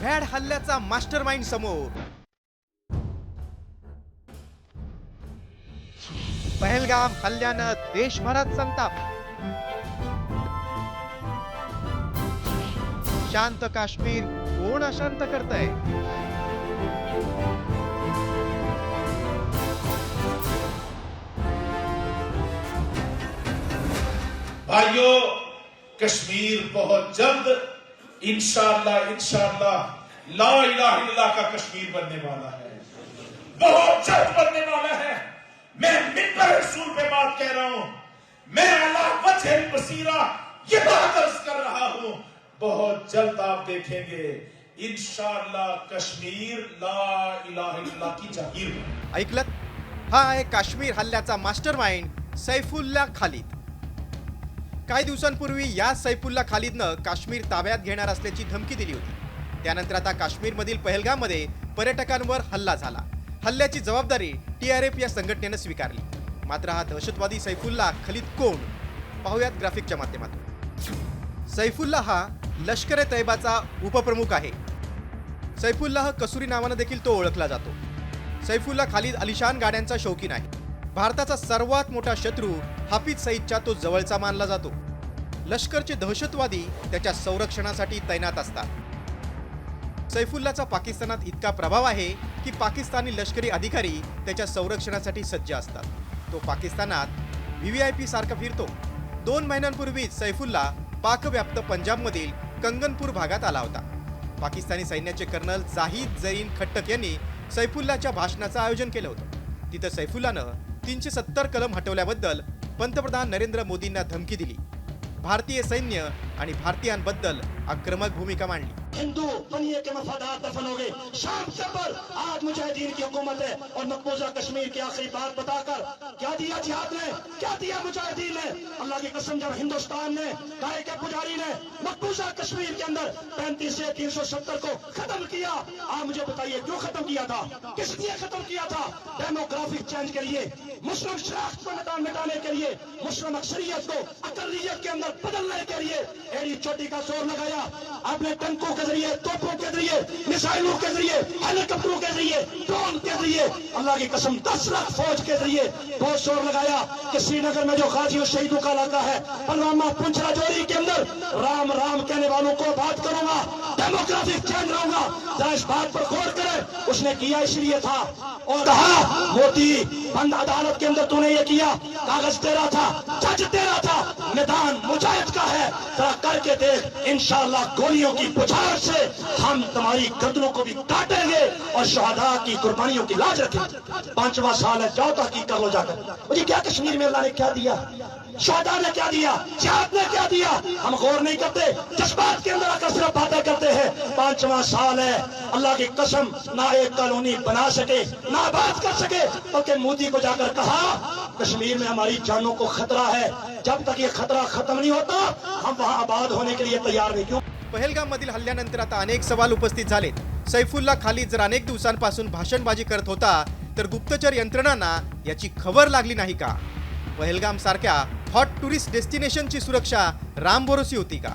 भ्याड हल्ल्याचा मास्टरमाइंड समोर. पहलगाम हल्ल्यानं देशभरात संताप. शांत काश्मीर कोण अशांत करतंय? भाइयों, कश्मीर बहुत जल्द इंशाअल्लाह इंशाअल्लाह ला इलाहा इल्लल्लाह का कश्मीर बनने वाला है, बहुत जल्द बनने वाला है. मैं मिंबर रसूल पे बात कह रहा हूं, मैं अला वजह बसीरा ये बात अर्ज कर रहा हूं. बहुत जल्द आप देखेंगे इंशाअल्लाह कश्मीर ला इलाहा इल्लल्लाह की जागीर बनेगा. ऐकलत? हा आहे काश्मीर हल्ल्याचा मास्टरमाइंड सैफुल्ला खालिद. काही दिवसांपूर्वी या सैफुल्ला खालिदनं काश्मीर ताब्यात घेणार असल्याची धमकी दिली होती. त्यानंतर आता काश्मीरमधील पहलगाममध्ये पर्यटकांवर हल्ला झाला. हल्ल्याची जबाबदारी TRF या संघटनेनं स्वीकारली. मात्र हा दहशतवादी सैफुल्ला खालिद कोण? पाहूयात ग्राफिकच्या माध्यमातून. सैफुल्ला हा लष्कर ए तैयबाचा उपप्रमुख आहे. सैफुल्लाह कसुरी नावानं देखील तो ओळखला जातो. सैफुल्ला खालिद अलिशान गाड्यांचा शौकीन आहे. भारताचा सर्वात मोठा शत्रू हाफिज सईदच्या तो जवळचा मानला जातो. लष्करचे दहशतवादी त्याच्या संरक्षणासाठी तैनात असतात. सैफुल्लाचा पाकिस्तानात इतका प्रभाव आहे की पाकिस्तानी लष्करी अधिकारी त्याच्या संरक्षणासाठी सज्ज असतात. तो पाकिस्तानात VVIP सारखा फिरतो. 2 महिन्यांपूर्वी सैफुल्ला पाकव्याप्त पंजाबमधील कंगनपूर भागात आला होता. पाकिस्तानी सैन्याचे कर्नल जाहिद जरीन खट्टक यांनी सैफुल्लाच्या भाषणाचं आयोजन केलं होतं. तिथं सैफुल्लानं 370 कलम हटवल्याबद्दल पंतप्रधान नरेंद्र मोदींना धमकी दिली. भारतीय सैन्य आणि भारतीयांबद्दल आक्रमक भूमिका मांडली. हिंदू बनिए के वफादार दफन हो गए. शाम से पर आज मुजाहिदीन की हुकूमत है और मकबूजा कश्मीर की आखिरी बात बताकर क्या दिया जिहाद ने, क्या दिया मुजाहिदीन ने. अल्लाह की कसम, जब हिंदुस्तान ने गाय के पुजारी ने मकबूजा कश्मीर के अंदर 35 से 370 को खत्म किया, आप मुझे बताइए क्यों खत्म किया था, किस लिए खत्म किया था? डेमोग्राफिक चेंज के लिए, मुस्लिम शनाख्त को मिटाने के लिए, मुस्लिम अक्सरियत को अकलियत के अंदर बदलने के लिए एड़ी चोटी का जोर लगाया. आपने टंकों के जरिए, तोपों के जरिए, मिसाइलों के जरिए, हेलीकॉप्टरों के जरिए, ड्रोन के जरिए, अल्लाह की कसम 10 लाख फौज के जरिए बहुत जोर लगाया कि श्रीनगर में जो गाजियों शहीदों का इलाका है, पुलवामा, पुंछ, राजौरी के अंदर राम राम कहने वालों को बात करूंगा, डेमोग्राफिक चेंज रहूंगा. जरा इस बात पर गौर करें. उसने किया इसलिए था और कहा मोदी बंद अदालत के अंदर तूने ये किया, कागज तेरा था, जज तेरा था, मैदान मुजाहिद का है, जरा करके देख. इंशाअल्लाह गोलियों की बुछार से हम तुम्हारी गर्दनों को भी काटेंगे और शहादा की कुर्बानियों की लाज रखेंगे. 5वां साल है, जाओ तहकीक कर लो जाकर. ये क्या कश्मीर में अल्लाह ने क्या दिया, शहादा ने क्या दिया, जिहाद ने क्या दिया, हम गौर नहीं करते. जज्बात के अंदर आकर सिर्फ बातें करते हैं. 5वां साल है, अल्लाह की कसम ना एक कॉलोनी बना सके, ना बात कर सके, बल्कि मोदी को जाकर कहा कश्मीर में हमारी जानों को खतरा है, जब तक ये खतरा खत्म नहीं होता हम वहां आबाद होने के लिए तैयार नहीं. क्यों? पहलगाम मधील हल्ल्यानंतर आता अनेक सवाल उपस्थित झालेत. सैफुल्ला खालिद जर अनेक दिवसांपासून भाषणबाजी करत होता तर गुप्तचर यंत्रणांना याची खबर लागली नाही का? पहलगाम सारख्या हॉट टुरिस्ट डेस्टिनेशनची सुरक्षा रामभरोसी होती का?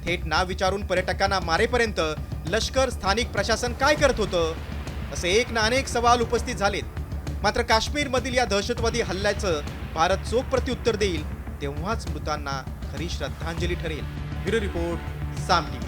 थेट नाव विचारून पर्यटकांना मारेपर्यंत लष्कर, स्थानिक प्रशासन काय करत होतं? असे एक ना अनेक सवाल उपस्थित झालेत. मात्र काश्मीरमधील या दहशतवादी हल्ल्याचं भारत चोख प्रत्युत्तर देईल, तेव्हाच मृतांना खरी श्रद्धांजली ठरेल. ब्युरो रिपोर्ट, साम टीव्ही.